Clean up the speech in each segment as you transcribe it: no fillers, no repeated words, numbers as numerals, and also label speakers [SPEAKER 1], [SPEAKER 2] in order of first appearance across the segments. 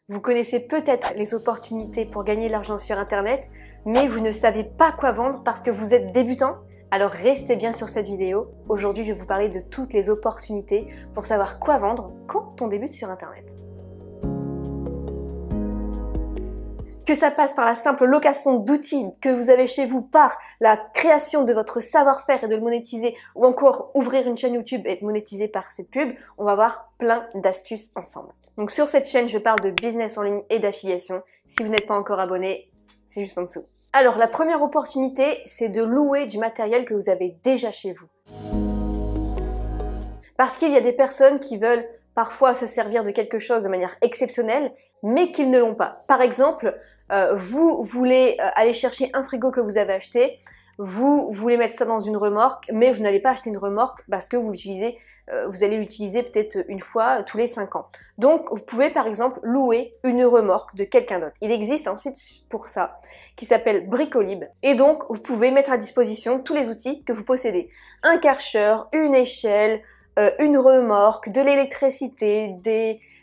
[SPEAKER 1] Vous connaissez peut-être les opportunités pour gagner de l'argent sur Internet, mais vous ne savez pas quoi vendre parce que vous êtes débutant? Alors restez bien sur cette vidéo. Aujourd'hui, je vais vous parler de toutes les opportunités pour savoir quoi vendre quand on débute sur Internet. Que ça passe par la simple location d'outils que vous avez chez vous, par la création de votre savoir-faire et de le monétiser, ou encore ouvrir une chaîne YouTube et être monétisé par ces pubs, on va voir plein d'astuces ensemble. Donc sur cette chaîne, je parle de business en ligne et d'affiliation. Si vous n'êtes pas encore abonné, c'est juste en dessous. Alors la première opportunité, c'est de louer du matériel que vous avez déjà chez vous. Parce qu'il y a des personnes qui veulent parfois se servir de quelque chose de manière exceptionnelle, mais qu'ils ne l'ont pas. Par exemple, vous voulez aller chercher un frigo que vous avez acheté, vous voulez mettre ça dans une remorque, mais vous n'allez pas acheter une remorque parce que vous allez l'utiliser peut-être une fois tous les 5 ans. Donc, vous pouvez par exemple louer une remorque de quelqu'un d'autre. Il existe un site pour ça qui s'appelle Bricolib. Et donc, vous pouvez mettre à disposition tous les outils que vous possédez. Un Karcher, une échelle, une remorque, de l'électricité,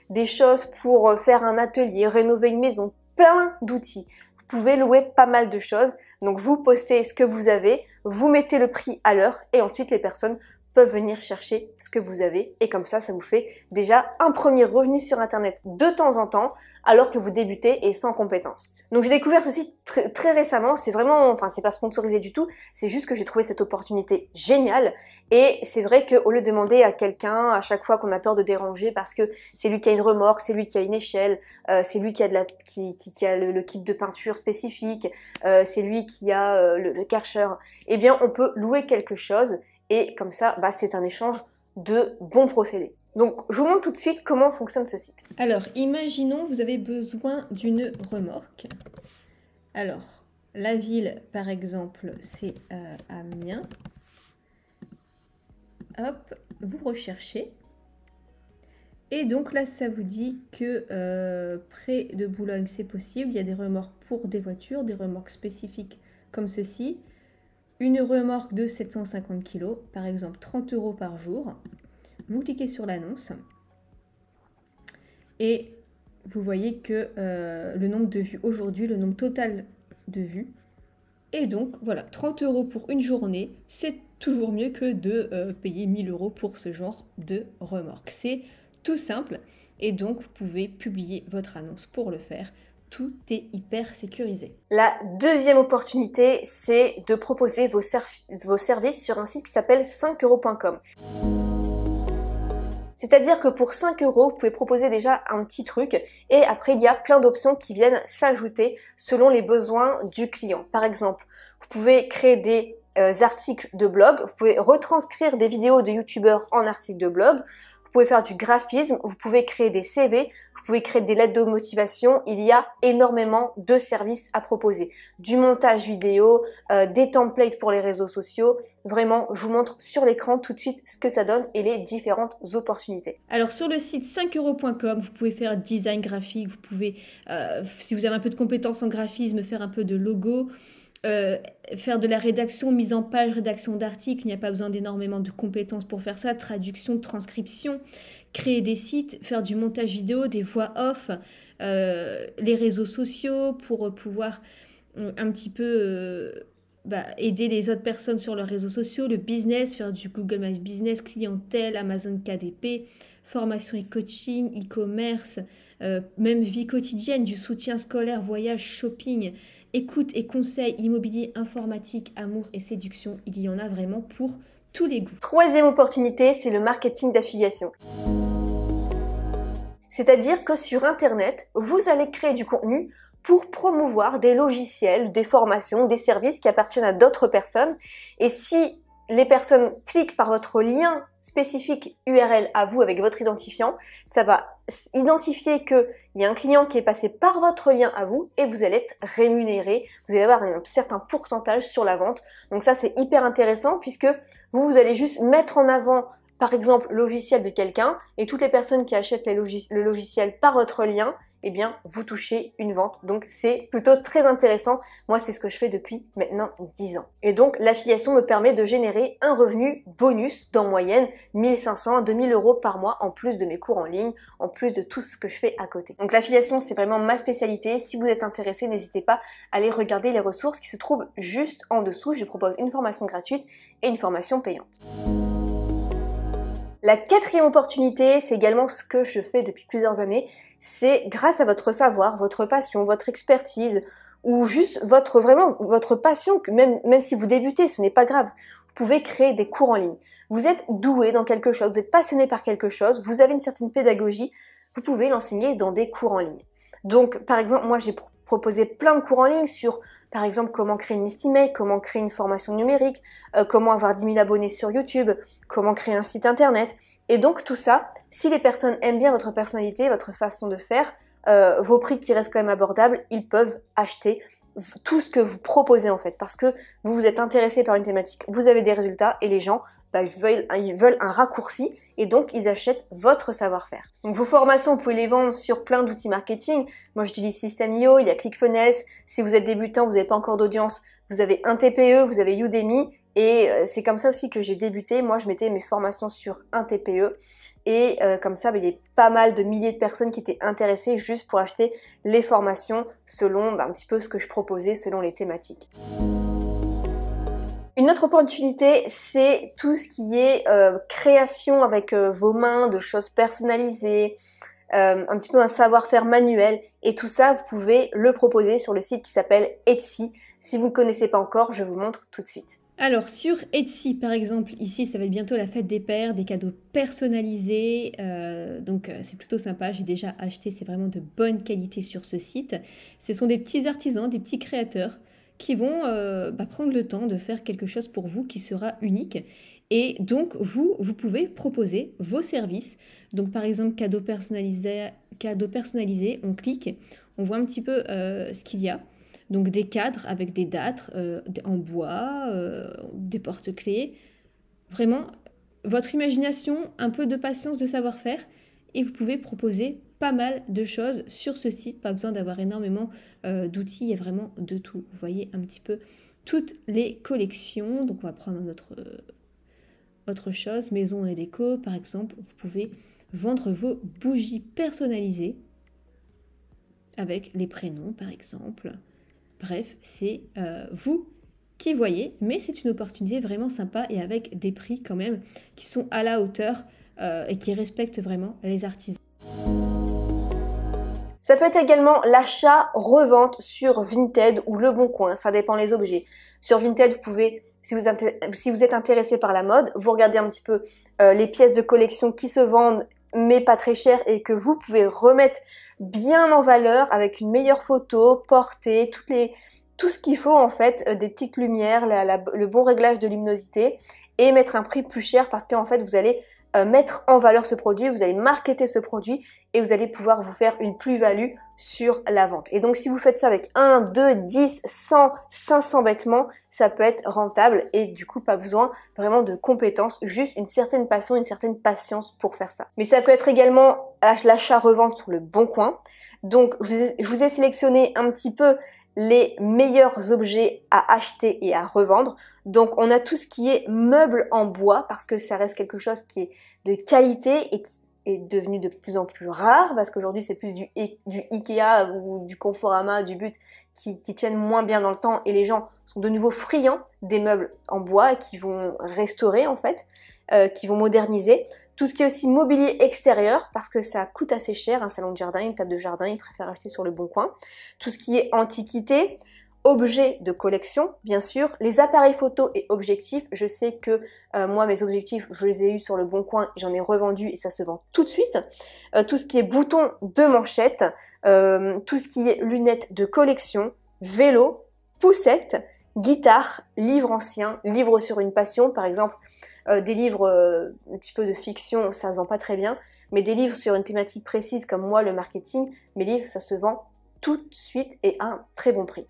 [SPEAKER 1] des choses pour faire un atelier, rénover une maison, plein d'outils. Vous pouvez louer pas mal de choses. Donc vous postez ce que vous avez, vous mettez le prix à l'heure et ensuite les personnes peuvent venir chercher ce que vous avez. Et comme ça vous fait déjà un premier revenu sur Internet de temps en temps alors que vous débutez et sans compétences. Donc j'ai découvert ceci très récemment, c'est vraiment, enfin c'est pas sponsorisé du tout, c'est juste que j'ai trouvé cette opportunité géniale. Et c'est vrai qu'au lieu de demander à quelqu'un à chaque fois qu'on a peur de déranger parce que c'est lui qui a une remorque, c'est lui qui a une échelle, c'est lui qui a, qui a le kit de peinture spécifique, c'est lui qui a le Karcher, eh bien on peut louer quelque chose et comme ça c'est un échange de bons procédés. Donc je vous montre tout de suite comment fonctionne ce site.
[SPEAKER 2] Alors imaginons vous avez besoin d'une remorque. Alors la ville par exemple c'est Amiens. Hop, vous recherchez. Et donc là, ça vous dit que près de Boulogne, c'est possible. Il y a des remorques pour des voitures, des remorques spécifiques comme ceci. Une remorque de 750 kg, par exemple 30 € par jour. Vous cliquez sur l'annonce. Et vous voyez que le nombre de vues aujourd'hui, le nombre total de vues. Et donc, voilà, 30 € pour une journée, c'est toujours mieux que de payer 1000 € pour ce genre de remorque. C'est tout simple et donc vous pouvez publier votre annonce pour le faire. Tout est hyper sécurisé.
[SPEAKER 1] La deuxième opportunité, c'est de proposer vos services sur un site qui s'appelle 5euros.com. C'est-à-dire que pour 5 €, vous pouvez proposer déjà un petit truc et après il y a plein d'options qui viennent s'ajouter selon les besoins du client. Par exemple, vous pouvez créer des articles de blog, vous pouvez retranscrire des vidéos de youtubeurs en articles de blog, vous pouvez faire du graphisme, vous pouvez créer des CV, vous pouvez créer des lettres de motivation. Il y a énormément de services à proposer. Du montage vidéo, des templates pour les réseaux sociaux. Vraiment, je vous montre sur l'écran tout de suite ce que ça donne et les différentes opportunités.
[SPEAKER 2] Alors sur le site 5euros.com, vous pouvez faire design graphique, vous pouvez, si vous avez un peu de compétences en graphisme, faire un peu de logo. Faire de la rédaction, mise en page, rédaction d'articles, il n'y a pas besoin d'énormément de compétences pour faire ça, traduction, transcription, créer des sites, faire du montage vidéo, des voix off, les réseaux sociaux pour pouvoir un petit peu aider les autres personnes sur leurs réseaux sociaux, le business, faire du Google My Business, clientèle, Amazon KDP, formation et coaching, e-commerce, même vie quotidienne, du soutien scolaire, voyage, shopping, écoute et conseils, immobilier, informatique, amour et séduction. Il y en a vraiment pour tous les goûts.
[SPEAKER 1] Troisième opportunité, c'est le marketing d'affiliation. C'est-à-dire que sur Internet, vous allez créer du contenu pour promouvoir des logiciels, des formations, des services qui appartiennent à d'autres personnes. Et si les personnes cliquent par votre lien spécifique URL à vous avec votre identifiant, ça va identifier qu'il y a un client qui est passé par votre lien à vous et vous allez être rémunéré. Vous allez avoir un certain pourcentage sur la vente. Donc ça, c'est hyper intéressant puisque vous allez juste mettre en avant, par exemple, le logiciel de quelqu'un et toutes les personnes qui achètent le logiciel par votre lien, eh bien vous touchez une vente. Donc c'est plutôt très intéressant. Moi c'est ce que je fais depuis maintenant 10 ans. Et donc l'affiliation me permet de générer un revenu bonus d'en moyenne 1500 à 2000 euros par mois en plus de mes cours en ligne, en plus de tout ce que je fais à côté. Donc l'affiliation c'est vraiment ma spécialité. Si vous êtes intéressé, n'hésitez pas à aller regarder les ressources qui se trouvent juste en dessous. Je propose une formation gratuite et une formation payante. La quatrième opportunité, c'est également ce que je fais depuis plusieurs années, c'est grâce à votre savoir, votre passion, votre expertise, ou juste votre passion, que même si vous débutez, ce n'est pas grave. Vous pouvez créer des cours en ligne. Vous êtes doué dans quelque chose, vous êtes passionné par quelque chose, vous avez une certaine pédagogie, vous pouvez l'enseigner dans des cours en ligne. Donc, par exemple, moi j'ai proposé plein de cours en ligne sur, par exemple, comment créer une liste email, comment créer une formation numérique, comment avoir 10 000 abonnés sur YouTube, comment créer un site internet. Et donc tout ça, si les personnes aiment bien votre personnalité, votre façon de faire, vos prix qui restent quand même abordables, ils peuvent acheter tout ce que vous proposez en fait, parce que vous vous êtes intéressé par une thématique, vous avez des résultats et les gens ils veulent un raccourci et donc ils achètent votre savoir-faire. Donc vos formations, vous pouvez les vendre sur plein d'outils marketing. Moi j'utilise System.io, il y a ClickFunnels. Si vous êtes débutant, vous n'avez pas encore d'audience, vous avez un TPE, vous avez Udemy. Et c'est comme ça aussi que j'ai débuté. Moi, je mettais mes formations sur un TPE. Et comme ça, il y a pas mal de milliers de personnes qui étaient intéressées juste pour acheter les formations selon un petit peu ce que je proposais, selon les thématiques. Une autre opportunité, c'est tout ce qui est création avec vos mains, de choses personnalisées, un petit peu un savoir-faire manuel. Et tout ça, vous pouvez le proposer sur le site qui s'appelle Etsy. Si vous ne connaissez pas encore, je vous montre tout de suite.
[SPEAKER 2] Alors sur Etsy par exemple, ici ça va être bientôt la fête des pères, des cadeaux personnalisés, donc c'est plutôt sympa, j'ai déjà acheté, c'est vraiment de bonne qualité sur ce site. Ce sont des petits artisans, des petits créateurs qui vont prendre le temps de faire quelque chose pour vous qui sera unique. Et donc vous pouvez proposer vos services. Donc par exemple cadeaux personnalisés, on clique, on voit un petit peu ce qu'il y a. Donc des cadres avec des dates en bois, des porte-clés. Vraiment, votre imagination, un peu de patience, de savoir-faire. Et vous pouvez proposer pas mal de choses sur ce site. Pas besoin d'avoir énormément d'outils, il y a vraiment de tout. Vous voyez un petit peu toutes les collections. Donc on va prendre autre chose, maison et déco par exemple. Vous pouvez vendre vos bougies personnalisées avec les prénoms par exemple. Bref, c'est vous qui voyez, mais c'est une opportunité vraiment sympa et avec des prix quand même qui sont à la hauteur et qui respectent vraiment les artisans.
[SPEAKER 1] Ça peut être également l'achat-revente sur Vinted ou Le Bon Coin, ça dépend les objets. Sur Vinted, vous pouvez, si vous êtes intéressé par la mode, vous regardez un petit peu les pièces de collection qui se vendent mais pas très chères et que vous pouvez remettre bien en valeur avec une meilleure photo, portée, tout ce qu'il faut en fait, des petites lumières, le bon réglage de luminosité et mettre un prix plus cher parce qu'en fait vous allez mettre en valeur ce produit, vous allez marketer ce produit et vous allez pouvoir vous faire une plus-value sur la vente. Et donc si vous faites ça avec 1, 2, 10, 100, 500 vêtements, ça peut être rentable et du coup pas besoin vraiment de compétences, juste une certaine passion, une certaine patience pour faire ça. Mais ça peut être également l'achat-revente sur Le Bon Coin. Donc je vous ai sélectionné un petit peu les meilleurs objets à acheter et à revendre. Donc on a tout ce qui est meubles en bois parce que ça reste quelque chose qui est de qualité et qui est devenu de plus en plus rare parce qu'aujourd'hui c'est plus du Ikea ou du Conforama, du But qui tiennent moins bien dans le temps et les gens sont de nouveau friands des meubles en bois et qui vont restaurer en fait, qui vont moderniser. Tout ce qui est aussi mobilier extérieur, parce que ça coûte assez cher, un salon de jardin, une table de jardin, ils préfèrent acheter sur Le Bon Coin. Tout ce qui est antiquité, objets de collection, bien sûr. Les appareils photo et objectifs, je sais que moi, mes objectifs, je les ai eus sur Le Bon Coin, j'en ai revendu et ça se vend tout de suite. Tout ce qui est boutons de manchette, tout ce qui est lunettes de collection, vélo, poussettes, guitare, livres anciens, livres sur une passion, par exemple, des livres un petit peu de fiction, ça se vend pas très bien, mais des livres sur une thématique précise comme moi, le marketing, mes livres, ça se vend tout de suite et à un très bon prix.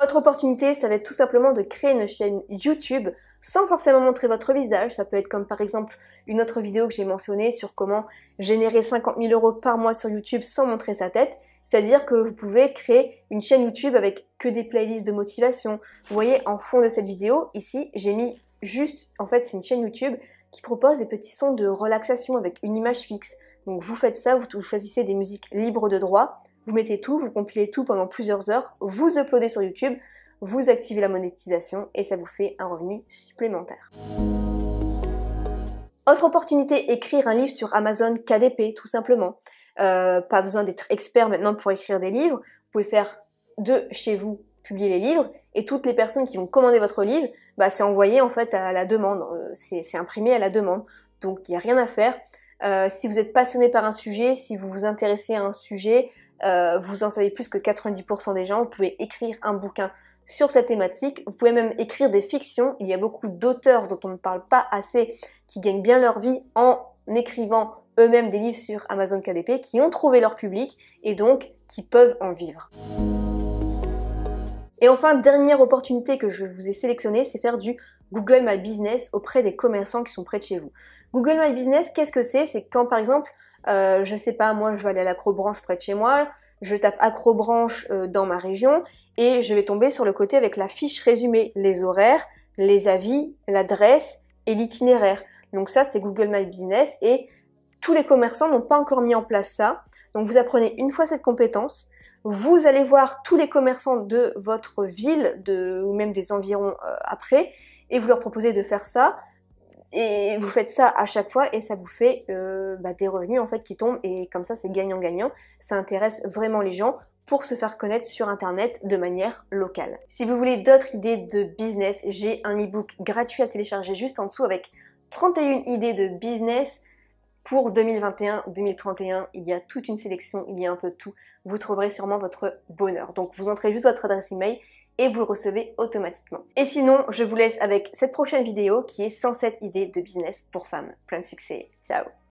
[SPEAKER 1] Autre opportunité, ça va être tout simplement de créer une chaîne YouTube sans forcément montrer votre visage. Ça peut être comme par exemple une autre vidéo que j'ai mentionnée sur comment générer 50 000 € par mois sur YouTube sans montrer sa tête. C'est-à-dire que vous pouvez créer une chaîne YouTube avec que des playlists de motivation. Vous voyez, en fond de cette vidéo, ici, j'ai mis juste, en fait, c'est une chaîne YouTube qui propose des petits sons de relaxation avec une image fixe. Donc vous faites ça, vous choisissez des musiques libres de droit, vous mettez tout, vous compilez tout pendant plusieurs heures, vous uploadez sur YouTube, vous activez la monétisation et ça vous fait un revenu supplémentaire. Autre opportunité, écrire un livre sur Amazon KDP, tout simplement. Pas besoin d'être expert maintenant pour écrire des livres. Vous pouvez faire de chez vous, publier les livres, et toutes les personnes qui vont commander votre livre, bah, c'est envoyé en fait à la demande, c'est imprimé à la demande. Donc il n'y a rien à faire. Si vous êtes passionné par un sujet, si vous vous intéressez à un sujet, vous en savez plus que 90% des gens, vous pouvez écrire un bouquin sur cette thématique. Vous pouvez même écrire des fictions. Il y a beaucoup d'auteurs dont on ne parle pas assez qui gagnent bien leur vie en écrivant eux-mêmes des livres sur Amazon KDP, qui ont trouvé leur public et donc qui peuvent en vivre. Et enfin, dernière opportunité que je vous ai sélectionnée, c'est faire du Google My Business auprès des commerçants qui sont près de chez vous. Google My Business, qu'est-ce que c'est? C'est quand par exemple, je sais pas, moi je vais aller à l'Acrobranche près de chez moi, je tape Acrobranche dans ma région et je vais tomber sur le côté avec la fiche résumée, les horaires, les avis, l'adresse et l'itinéraire. Donc ça c'est Google My Business et tous les commerçants n'ont pas encore mis en place ça. Donc vous apprenez une fois cette compétence, vous allez voir tous les commerçants de votre ville ou même des environs après et vous leur proposez de faire ça. Et vous faites ça à chaque fois et ça vous fait des revenus en fait qui tombent et comme ça c'est gagnant-gagnant. Ça intéresse vraiment les gens pour se faire connaître sur internet de manière locale. Si vous voulez d'autres idées de business, j'ai un e-book gratuit à télécharger juste en dessous avec 31 idées de business pour 2021-2031. Il y a toute une sélection, il y a un peu de tout. Vous trouverez sûrement votre bonheur. Donc vous entrez juste votre adresse email et vous le recevez automatiquement. Et sinon, je vous laisse avec cette prochaine vidéo qui est 107 idées de business pour femmes. Plein de succès. Ciao!